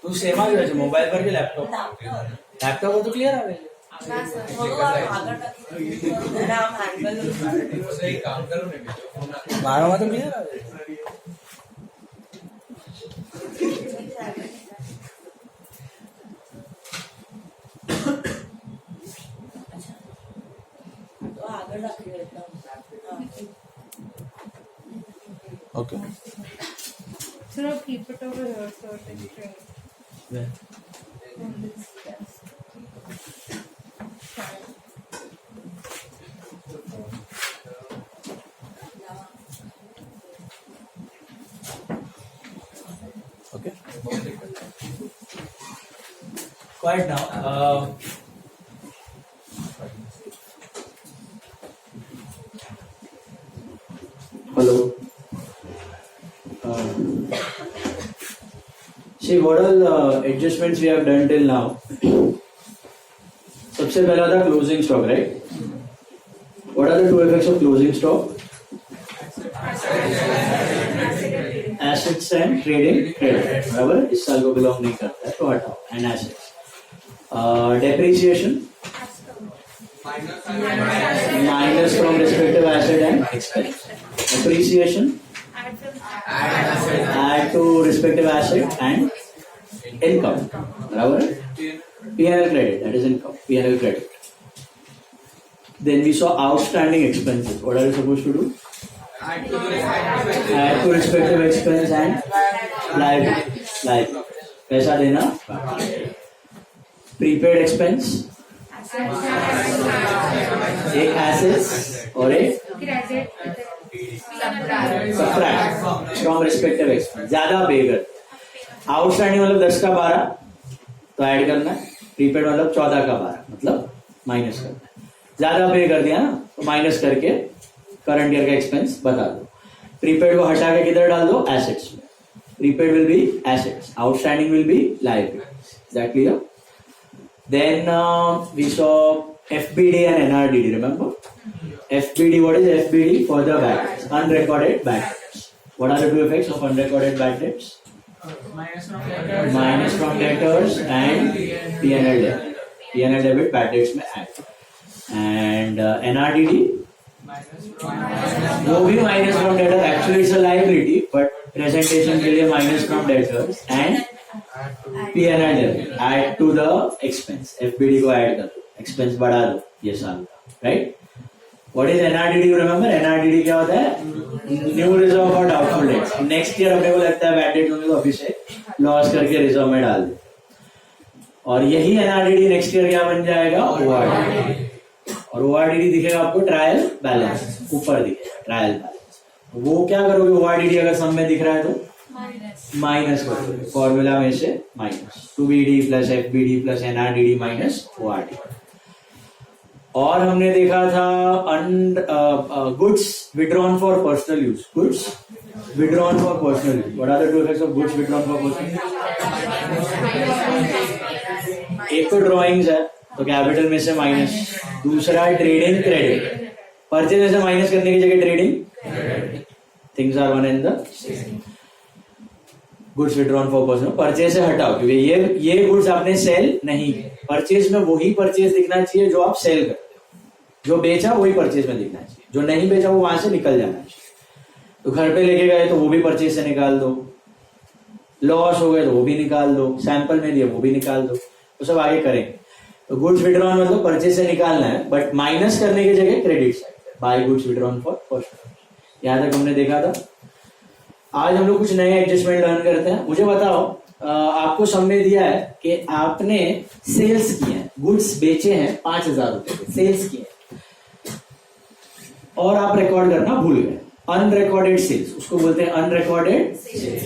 तू सेम आ गया मोबाइल पर भी लैपटॉप लैपटॉप तो क्लियर आ गया मारो तो क्लियर आ गया Okay. So now keep it over here so it is straight. Where? On this desk. Okay. Quiet now. Hello. See what all adjustments we have done till now. सबसे पहला था closing stock, right? What are the two effects of closing stock? Assets and trading credit. बराबर इस साल को belong नहीं करता है तो हटाओ and assets. Depreciation minus from respective asset and expense. Appreciation add to respective asset and income. बराबर P&L credit, that is income. P&L credit. Then we saw outstanding expenses. What are you supposed to do? Add to respective expense and liability. पैसा देना. Prepaid expense. एक assets और एक subtract from respective expense. ज्यादा पे कर. Outstanding मतलब 10 का 12 तो ऐड करना है. प्रीपेड मतलब 14 का 12 मतलब माइनस करना है. ज्यादा पे कर दिया ना तो माइनस करके करंट ईयर का एक्सपेंस बता दो. प्रीपेड को हटा के किधर डाल दो? एसेट्स में. Prepaid will be assets, outstanding will be liabilities. Is that clear? Then we saw FBD and NRDD. Remember? FBD. What is FBD? For the bad debts, unrecorded bad debts. What are the two effects of unrecorded bad debts? Minus from debtors and P&L debit. P&L debit bad debts में add. And NRDD. वो भी minus from debtors. Actually it's a liability, but presentation के लिए minus from debtors and P&L debit add to the expense. FBD को add कर दो, expense बढ़ा दो ये साल का, right? What is NRDD? You remember NRDD क्या होता है? New reserve for doubtful debts. Next year अपने को लगता है bad debt होंगे तो अभी से लॉस करके रिजर्व में डाल दे. और यही NRDD नेक्स्ट ईयर क्या बन जाएगा? ORDD. और ORDD दिखेगा आपको ट्रायल बैलेंस ऊपर दिखेगा ट्रायल बैलेंस. वो क्या करोगे? ORDD अगर सम में दिख रहा है तो माइनस करोगे फॉर्मूला में से minus 2BD plus FBD plus NRDD minus ORDD. और हमने देखा था goods withdrawn for personal use. Goods withdrawn for personal use. What are the two effects of goods withdrawn for personal use? एक तो drawings है तो कैपिटल में से माइनस. दूसरा है ट्रेडिंग क्रेडिट. परचेज में से माइनस करने की जगह trading. Things are one and the goods withdrawn for personal. Purchase से हटाओ क्योंकि ये गुड्स आपने सेल नहीं किए. परचेज में वही परचेज दिखना चाहिए जो आप सेल करते हो. जो बेचा वही परचेज में दिखना चाहिए. जो नहीं बेचा वो वहां से निकल जाना चाहिए. तो घर पे लेके गए तो वो भी परचेज से निकाल दो. लॉस हो गए तो वो भी निकाल दो. सैंपल में दिए वो भी निकाल दो. तो सब आगे करेंगे. तो गुड्स विड्रॉन मतलब परचेज से निकालना है बट माइनस करने की जगह credit side. By goods withdrawn for personal. यहां तक हमने देखा था. आज हम लोग कुछ नए एडजस्टमेंट लर्न करते हैं. मुझे बताओ आपको समय दिया है कि आपने सेल्स किए हैं, गुड्स बेचे हैं 5,000 रुपए के, सेल्स किए और आप रिकॉर्ड करना भूल गए. अनरिकॉर्डेड सेल्स उसको बोलते हैं अनरिकॉर्डेड सेल्स.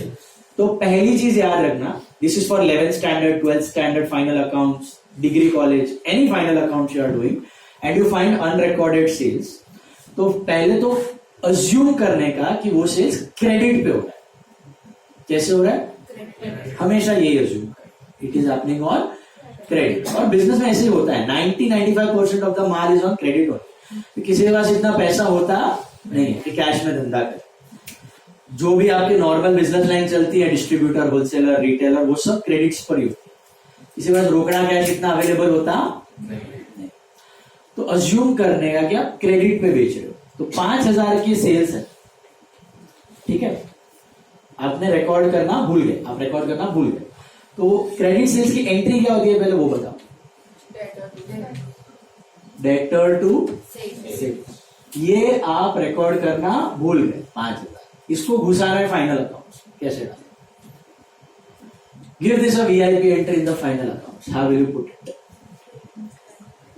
तो पहली चीज याद रखना, this is for 11th standard 12th standard final accounts, degree college, any final account you are doing and you find unrecorded sales. तो पहले तो अज्यूम करने का कि वो सेल्स क्रेडिट पे हो रहा है. कैसे हो रहा है? हमेशा यही अज्यूम करें, it is happening on credit. और बिजनेस में ऐसे ही होता है. 90-95% of the mall is on credit. तो किसी के पास इतना पैसा होता नहीं है कि कैश में धंधा करे। जो भी आपकी नॉर्मल बिजनेस लाइन चलती है, डिस्ट्रीब्यूटर, होलसेलर, रिटेलर, वो सब क्रेडिट्स पर ही होती है। किसी के पास रोकड़ा कैश इतना अवेलेबल होता नहीं। तो अज्यूम करने का कि आप क्रेडिट पे बेच रहे हो, तो 5,000 की सेल्स है, ठीक है, आपने रिकॉर्ड करना भूल गए, आप रिकॉर्ड करना भूल गए, तो क्रेडिट सेल्स की एंट्री क्या होती है पहले वो बताओ। डेटर टू सेल्स, ये आप रिकॉर्ड करना भूल गए 5,000, इसको घुसाना है फाइनल अकाउंट। कैसे डालें? Give this a VIP entry in the final account, how will you put it?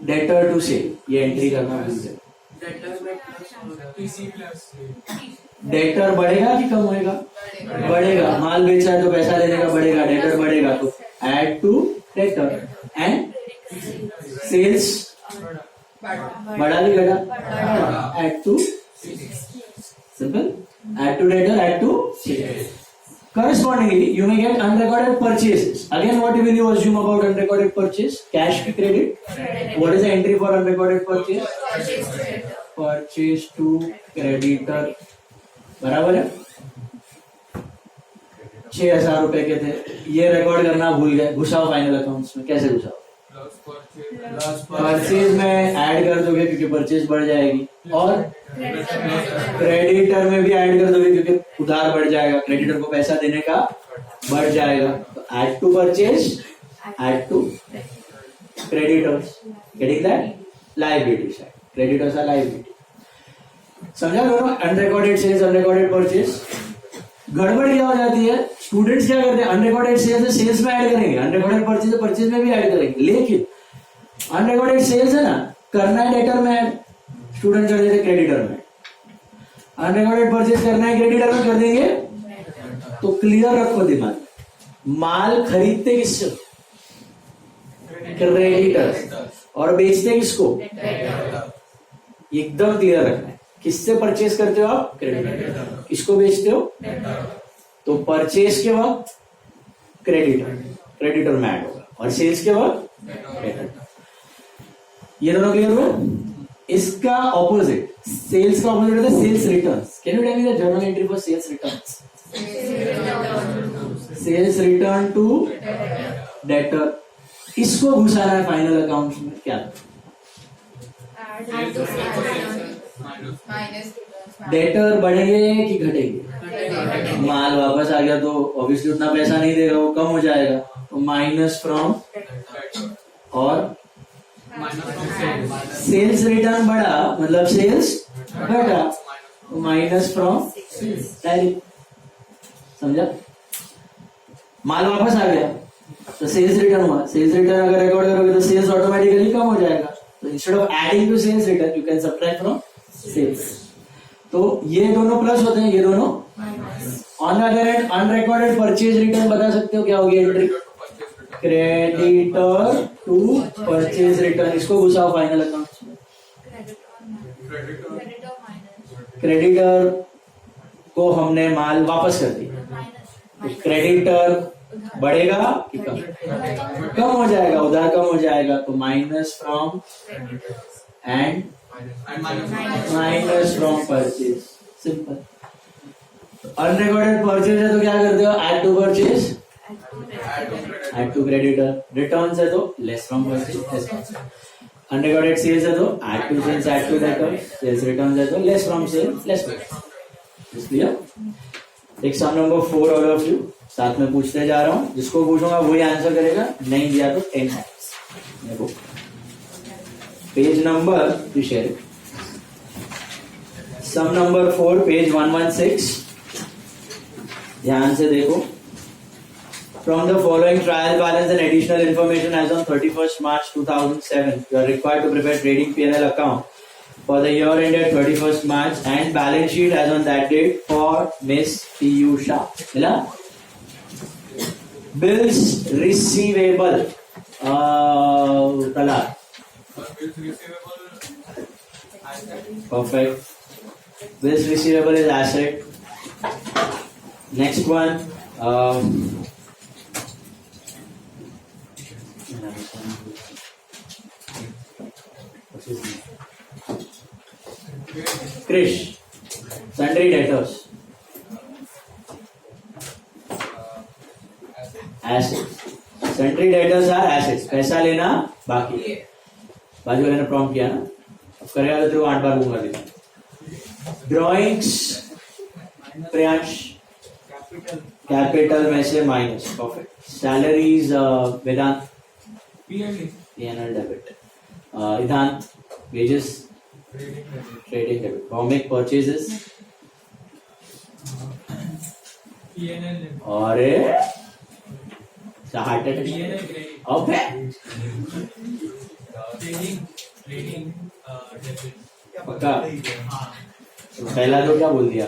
Debtor to sale, ये एंट्री करना भूल गए। डेटर बढ़ेगा कि कम होएगा? बढ़ेगा। माल बेचा है तो पैसा लेने का बढ़ेगा, डेटर बढ़ेगा, तो add to debtor. And sales बढ़ा भी घटा, add to, simple, add to debtor, add to sales. Correspondingly, you may get unrecorded purchases. Again, what will you assume about unrecorded purchase? Cash to credit. What is the entry for unrecorded purchase? Purchase to creditor. बराबर है? 6,000 रुपए के थे, ये record करना भूल गए, घुसाओ final accounts में। कैसे घुसाओ? परचेज में ऐड कर दोगे क्योंकि परचेज बढ़ जाएगी, और क्रेडिटर में भी ऐड कर दोगे क्योंकि उधार बढ़ जाएगा, क्रेडिटर को पैसा देने का बढ़ जाएगा। तो add to purchase, add to creditors, getting that? Liability side, creditors are liability. समझा दोनों? Unrecorded sales, unrecorded purchase. गड़बड़ क्या हो जाती है, स्टूडेंट्स क्या करते हैं, अनरिकॉर्डेड सेल्स सेल्स में ऐड करेंगे, अनरिकॉर्डेड परचेज परचेज में भी ऐड करेंगे, लेकिन अनरिकॉर्डेड सेल्स है ना, करना है डेटर में ऐड, स्टूडेंट कर देते क्रेडिटर में। अनरिकॉर्डेड परचेज करना है क्रेडिटर में, कर देंगे। तो क्लियर रखो दिमाग, माल खरीदते किससे? क्रेडिटर, और बेचते किसको? एकदम क्लियर रखना है। किससे परचेज करते हो आप? क्रेडिटर। किसको बेचते हो? तो परचेज के वक्त क्रेडिटर में ऐड होगा, और सेल्स के वक्त डेटर। ये दोनों क्लियर हुआ? इसका ऑपोजिट, सेल्स का ऑपोजिट होता है sales returns. Can you tell me the journal entry for sales returns? Sales return to debtor, इसको घुसाना है फाइनल अकाउंट में। क्या? डेटर बढ़ेंगे कि घटेंगे? माल वापस आ गया तो ऑब्वियसली उतना पैसा नहीं देगा, वो कम हो जाएगा, तो माइनस फ्रॉम, और सेल्स रिटर्न बढ़ा मतलब सेल्स घटा, तो माइनस फ्रॉम डायरेक्ट। समझा? माल वापस आ गया तो सेल्स रिटर्न हुआ, सेल्स रिटर्न अगर रिकॉर्ड करोगे तो सेल्स ऑटोमेटिकली कम हो जाएगा, तो instead of adding to sales return you can subtract from sales. तो ये दोनों प्लस होते हैं, ये दोनों। On the other hand unrecorded purchase return बता सकते हो क्या होगी entry? Creditor to purchase return, इसको घुसाओ फाइनल अकाउंट में। क्रेडिटर को हमने माल वापस कर दिया, तो क्रेडिटर बढ़ेगा कि कम? कम हो जाएगा, उधार कम हो जाएगा, तो minus from and minus from purchase. Simple. Unrecorded purchase है तो क्या करते हो? Add to purchase, add to creditor. Returns है तो less from purchase. Unrecorded sales है तो add to sales, add to debtor. Sales returns है तो less from sales, less from. इसलिए एक sum number 4 all of you साथ में पूछते जा रहा हूं, जिसको पूछूंगा वही आंसर करेगा, नहीं दिया तो 10 टाइम्स। देखो page number, share sum number 4 page 116, ध्यान से देखो। From the following trial balance and additional information as on 31st March 2007, you are required to prepare trading P&L account for the year ended 31st March and balance sheet as on that date for Miss Piyusha. मिला? Bills receivable, तलाक, perfect. Bills receivable is asset. Next one, what's his name? Krish. Sundry debtors. Assets. Sundry debtors are assets. पैसा लेना बाकी है. बाजू वाले ने prompt किया ना. अब करेगा तो तेरे को 8 बार दूंगा दिखा. Drawings. प्रियांश. कैपिटल में से माइनस. परफेक्ट. सैलरीज वेदांत. P&L debit. Idant. Wages. Trading debit. Comic purchases. और हार्ट अटैक. ओके. पक्का. पहला तो क्या बोल दिया?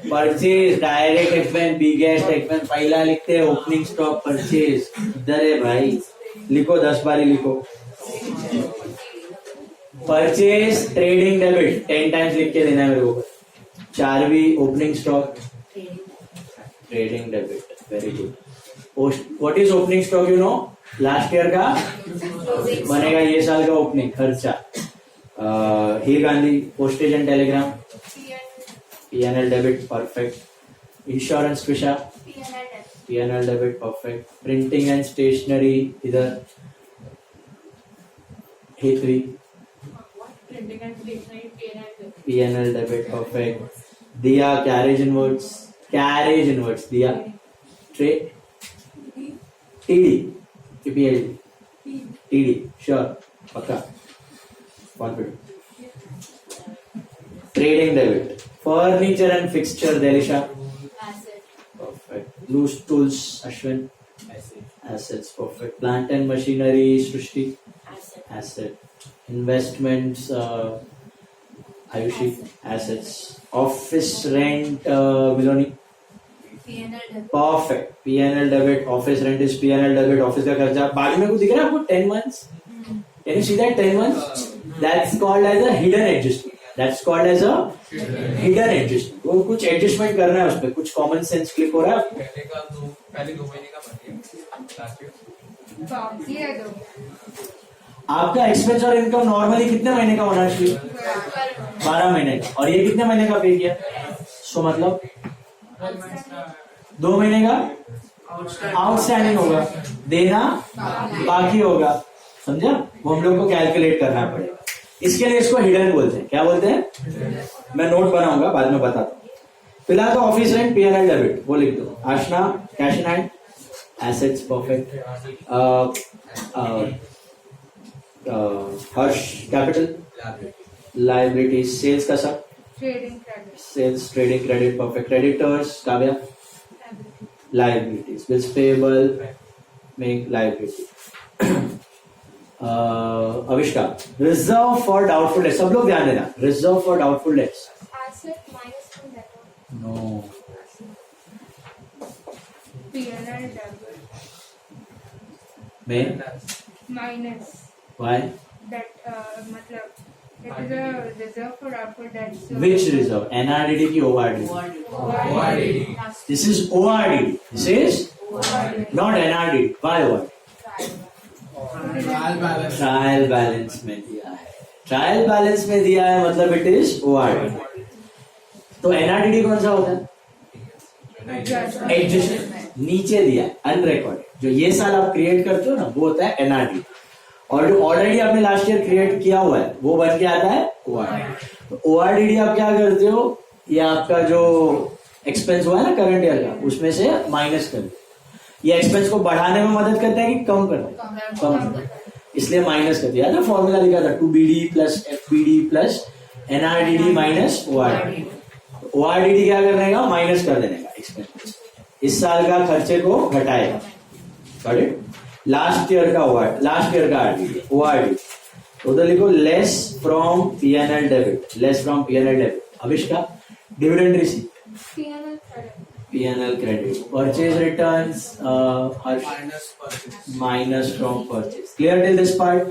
Purchase direct expense biggest expense पहला लिखते हैं ओपनिंग स्टॉक परचेज. इधर है भाई, लिखो 10 बार ही लिखो. परचेज ट्रेडिंग डेबिट 10 टाइम्स लिख के देना है मेरे को. 4वीं opening stock trading debit. Very good. What is opening stock? You know last year का बनेगा ये साल का ओपनिंग खर्चा. Heer Gandhi postage and telegram P&L debit. Perfect. Insurance Krisha P&L debit. Perfect. Printing and stationery इधर H3 P&L debit. Perfect. Diya carriage inwards Diya. Trade TD sure पक्का confident. Trading debit. Furniture and fixture Delisha. Perfect. Loose tools Ashwin. Assets. Perfect. Plant and machinery Srishti. Asset. Investments Ayushi. Assets. Office rent Miloni. Perfect. P&L debit. Office rent is P&L debit. Office का खर्चा. बाजू में कुछ दिख रहा है आपको? 10 months. Can you see that 10 months? That's called as a hidden adjustment. वो कुछ एडजस्टमेंट करना है उसपे. कुछ कॉमन सेंस क्लिक हो रहा है. पहले 2 महीने का बाकी है दो. आपका एक्सपेंस और इनकम नॉर्मली कितने महीने का होना चाहिए? 12 महीने का. और ये कितने महीने का पे किया? सो मतलब 2 महीने का आउटस्टैंडिंग होगा. देना बाकी होगा. समझा? वो हम लोग को कैलकुलेट करना पड़ेगा. इसके लिए इसको हिडन बोलते हैं. क्या बोलते हैं? मैं नोट बनाऊंगा बाद में बताता हूँ. फिलहाल तो ऑफिस रेंट P&L डेबिट वो लिख दो. Aashna cash in hand. Assets. Perfect. Harsh capital. Liabilities. Sales का सब sales trading credit. Perfect. Creditors Kavya. Liabilities. Bills payable make liability. Avishkar. Reserve for doubtful debts. सब लोग ध्यान देना. Reserve for doubtful debts. No. P&L debit में minus why? that मतलब it is a reserve for doubtful debts. Which reserve? NRDD की ORDD? This is ORDD. This is not NRDD. Why ORDD? Trial balance में दिया है. Trial balance में दिया है मतलब इट इज ORDD. तो NRDD कौन सा होता है? एडजस्टमेंट. नीचे दिया है अनरिकॉर्डेड. जो ये साल आप क्रिएट करते हो ना वो होता है NRDD. और जो ऑलरेडी आपने लास्ट ईयर क्रिएट किया हुआ है वो बन के आता है ORDD. तो ORDD आप क्या करते हो? ये आपका जो एक्सपेंस हुआ है ना करंट ईयर का उसमें से माइनस कर दो. ये एक्सपेंस को बढ़ाने में मदद करता है कि कम करता है? कम. इसलिए माइनस कर दिया ना. फॉर्मूला लिखा था 2BD plus FBD plus NRDD minus ORDD. ORDD क्या करने का? माइनस कर देने का एक्सपेंस. इस साल का खर्चे को घटाएगा. Got it? लास्ट ईयर का ORDD. उधर लिखो less from P&L debit. Abhishka. Dividend receipt. P&L credit. Purchase returns minus from purchase. Clear till this part?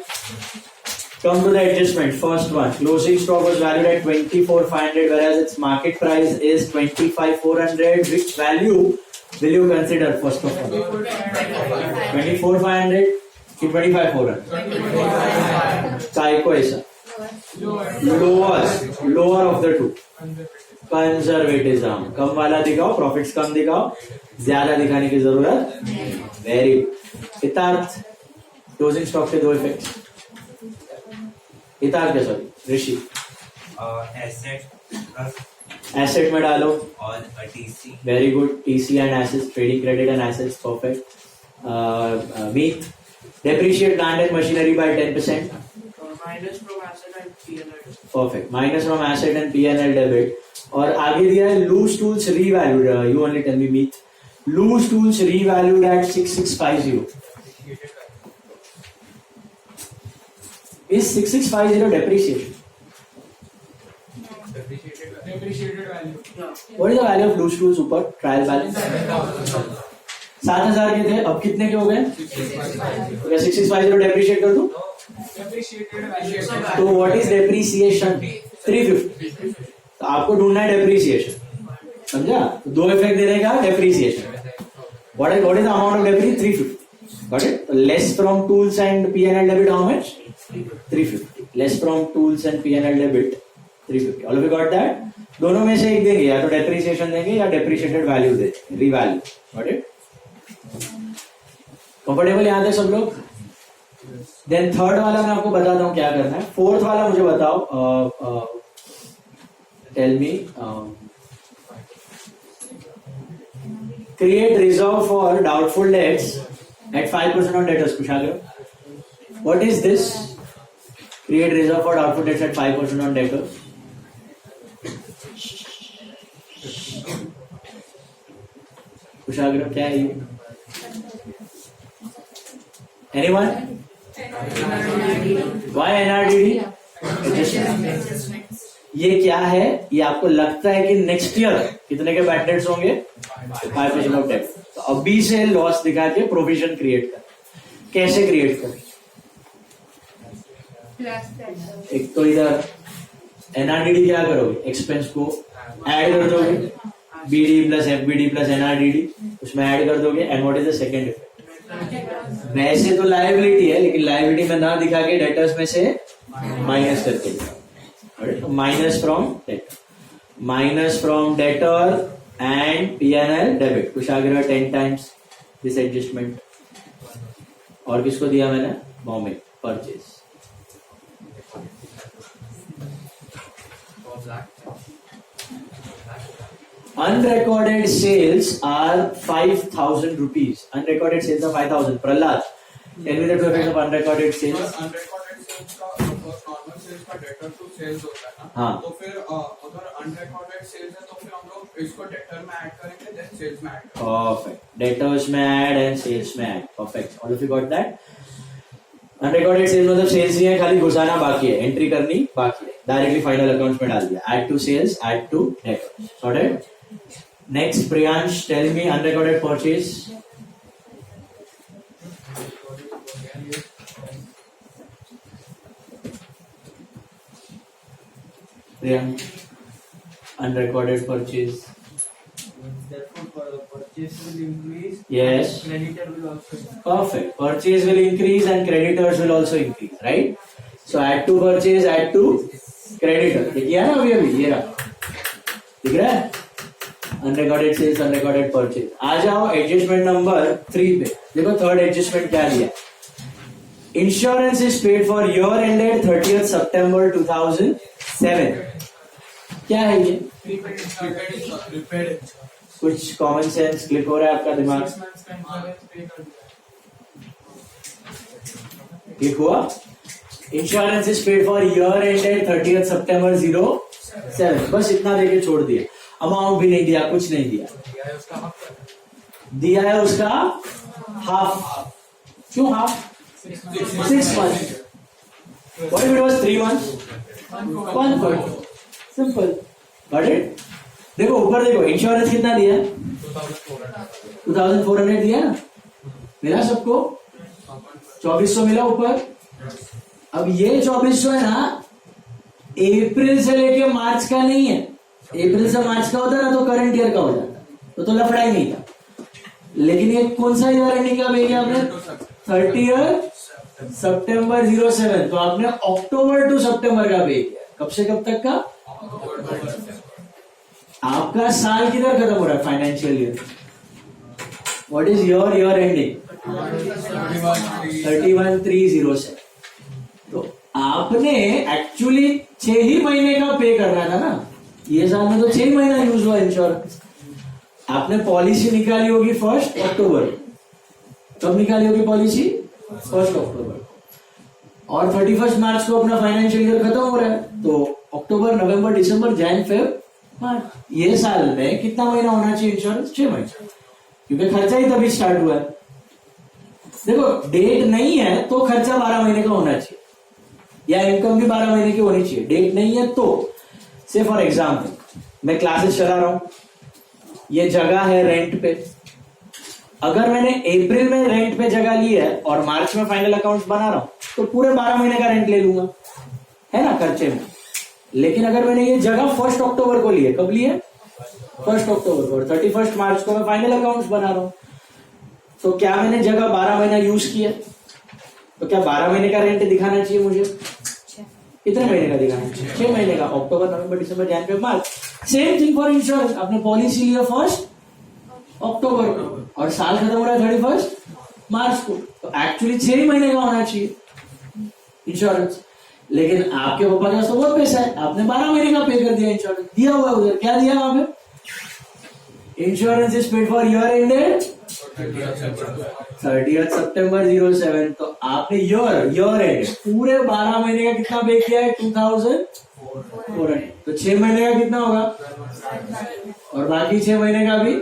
Come to the adjustment. First one. Closing stock was valued at 24,500 whereas its market price is 25,400. Which value will you consider first of all? 24,500 कि 25,400? काय को ऐसा lower of the two. Conservatism, कम वाला दिखाओ, profits कम दिखाओ, ज्यादा दिखाने की जरूरत नहीं। Very good. Hitarth, closing stock के दो इफेक्ट। हितार्थ के सॉरी ऋषि, एसेट में डालो और TC. Very good. TC and assets, trading credit and assets, perfect. Meet, depreciate plant and machinery by 10%. Minus from asset and P&L. Perfect. Minus from asset and P&L debit. और आगे दिया है loose tools revalued. You only tell me, Meet. Loose tools revalued at 6650. Is 6650 depreciation? Depreciated value. What is the value of loose tools ऊपर trial balance? 7,000 के थे, अब कितने के हो गए? 6650 डेप्रिशिएट कर दूं? Depreciated value. तो व्हाट इज डेप्रिसिएशन? 350। तो आपको ढूंढना है डेप्रिसिएशन, समझा? तो दो इफेक्ट देने का depreciation. What is the amount of depre? 350। Got it? Less from tools and P&L debit how much? 350। Less from tools and P&L debit 350। All of you got that? दोनों में से एक देंगे, या तो डेप्रिसिएशन देंगे या डेप्रिशिएटेड वैल्यू देंगे, रीवैल्यू। Got it? कंफर्टेबल यहां तक सब लोग? देन थर्ड वाला मैं आपको बताता हूं क्या करना है। फोर्थ वाला मुझे बताओ, tell me, create reserve for doubtful debts at 5% on debtors. Kushagra, what is this? Create reserve for doubtful debts at 5% on debtors. Kushagra, क्या है ये? Anyone? Why NRDD? ये क्या है? ये आपको लगता है कि नेक्स्ट ईयर कितने के बैड डेट्स होंगे? 5% ऑफ डेट। तो अभी से लॉस दिखा के प्रोविजन क्रिएट कर। कैसे क्रिएट कर? एक तो इधर एनआरडीडी क्या करोगे? एक्सपेंस को ऐड कर दोगे, बीडी प्लस एफबीडी प्लस एनआरडीडी, उसमें ऐड कर दोगे। And what is the second effect? वैसे तो लायबिलिटी है, लेकिन लायबिलिटी में ना दिखा के डेटर्स में से माइनस करके, minus from debtor, minus from debtor and P&L debit. Kushagra 10 times this adjustment. और किसको दिया मैंने? Bombay purchase. Unrecorded sales are 5,000 rupees. Unrecorded sales are 5,000. Prahlad, tell me the two effects of unrecorded sales. Unrecorded sales का normal sales का debtor to sales होता है ना, हाँ। तो फिर अगर अनरिकॉर्डेड सेल्स है तो फिर हम लोग इसको डेटर में ऐड करेंगे, देन सेल्स में ऐड करेंगे। Perfect. Debtors में add and sales में add. Perfect. All of you got that? Unrecorded sales मतलब सेल्स नहीं है, खाली घुसाना बाकी है, एंट्री करनी बाकी है, डायरेक्टली फाइनल अकाउंट्स में डाल दिया। Add to sales, add to debtors. Sorted? Next, Priyansh, tell me unrecorded purchase. Priyansh, unrecorded purchase. Therefore, purchase will increase. Yes. Creditor will also increase. Perfect. Purchase will increase and creditors will also increase, right? So add to purchase, add to creditor. ये किया ना अभी ये रहा, दिख रहा है? Unrecorded sales, unrecorded purchase. आ जाओ एडजस्टमेंट नंबर 3 पे। देखो थर्ड एडजस्टमेंट क्या दिया? Insurance is paid for year ended 30th September 2007। क्या है ये? प्रीपेड कुछ कॉमन सेंस क्लिक हो रहा है आपका दिमाग? 6 months का इंश्योरेंस पे कर दिया। क्लिक हुआ? Insurance is paid for year ended 30th September 2007। बस इतना देके छोड़ दिया, अमाउंट भी नहीं दिया, कुछ नहीं दिया। दिया है उसका हाफ। क्यों half? 6 months। What if it was 3 months? 1/3। Simple. Got it? देखो ऊपर देखो, इंश्योरेंस कितना दिया? 2400 दिया ना? मिला सबको? 2400 मिला ऊपर। अब ये 2400 है ना, अप्रैल से लेके मार्च का नहीं है। अप्रैल से मार्च का होता ना तो करंट ईयर का हो जाता, तो लफड़ा ही नहीं था। लेकिन ये कौन सा ईयर एंडिंग का भेजा आपने? 30th सितंबर 07, तो आपने अक्टूबर टू सितंबर का पे किया। कब से कब तक का? आपका साल किधर खत्म हो रहा है? Financial year. What is your year ending? 31/3/07। तो आपने एक्चुअली 6 ही महीने का पे करना था ना। ये साल में तो 6 महीना यूज हुआ इंश्योरेंस। आपने पॉलिसी निकाली होगी 1 अक्टूबर। कब निकाली होगी पॉलिसी? 1 अक्टूबर। और 31 मार्च को अपना फाइनेंशियल ईयर खत्म हो रहा है, तो अक्टूबर, नवंबर, दिसंबर, जैन, फेब, मार्च, ये साल में कितना महीना होना चाहिए इंश्योरेंस? 6 महीने, क्योंकि खर्चा ही तभी स्टार्ट हुआ है। देखो, डेट नहीं है तो खर्चा 12 महीने का होना चाहिए, या इनकम भी 12 महीने की होनी चाहिए। डेट नहीं है तो, से फॉर एग्जाम्पल, मैं क्लासेस चला रहा हूं, ये जगह है रेंट पे। अगर मैंने अप्रैल में रेंट पे जगह ली है और मार्च में फाइनल अकाउंट्स बना रहा हूं, तो पूरे 12 महीने का रेंट ले लूंगा, है ना, खर्चे में। लेकिन अगर मैंने ये जगह 1 अक्टूबर को ली है, कब ली है? 1 अक्टूबर को, और 31 मार्च को मैं फाइनल अकाउंट्स बना रहा हूं, तो क्या मैंने जगह 12 महीना यूज किया? तो क्या 12 महीने का रेंट दिखाना चाहिए मुझे? कितने महीने का दिखाना चाहिए? 6 महीने का। अक्टूबर, नवंबर, दिसंबर, जनवरी, मार्च। Same thing for insurance. आपने पॉलिसी लिया 1 अक्टूबर को और साल खत्म हो रहा है 31 मार्च को, तो एक्चुअली 6 ही महीने का होना चाहिए इंश्योरेंस। लेकिन आपके पापा के पास तो बहुत पैसा है, आपने 12 महीने का पे कर दिया इंश्योरेंस। दिया हुआ है उधर, क्या दिया वहां पे? Insurance is paid for year ended 30th September 07। तो आपने ईयर एंड पूरे 12 महीने का कितना पे किया है? 2400। तो 6 महीने का कितना होगा? और बाकी 6 महीने का भी।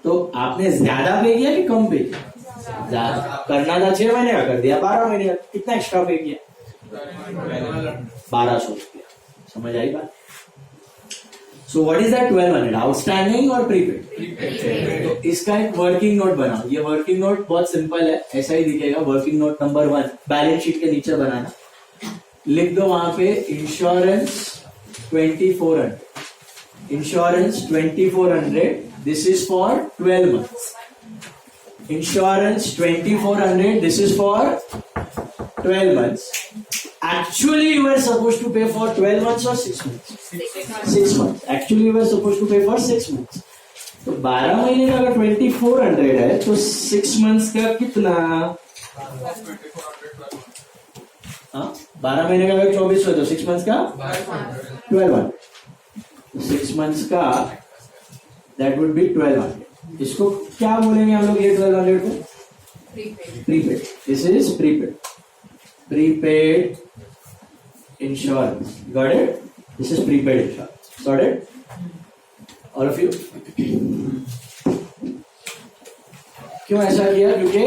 तो आपने ज्यादा पे किया कि कम पे किया? ज्यादा करना था 6 महीने का, कर दिया 12 महीने का। कितना एक्स्ट्रा पे किया? 1200 रुपया। समझ आई बात? So what is that 1200? Outstanding और प्रीपेड। तो इसका एक वर्किंग नोट बनाओ। ये वर्किंग नोट बहुत सिंपल है, ऐसा ही दिखेगा। Working note number 1 balance sheet के नीचे बनाना। लिख दो वहां पे insurance 2400। Insurance 2400, this is for 12 months. Insurance 2400, this is for 12 months. Actually, you were supposed to pay for 12 months or 6 months? 6 months. Actually, you were supposed to pay for 6 months. तो 12 महीने का अगर 2400 है, तो 6 months का कितना? 12 महीने का अगर 2400 है, तो 6 months का 1200। 6 months का that would be 1200। इसको क्या बोलेंगे हम लोग? ये 1200 को prepaid. This is prepaid. Prepaid insurance. Got it? This is prepaid insurance. Got it? All of you? क्यों ऐसा किया? क्योंकि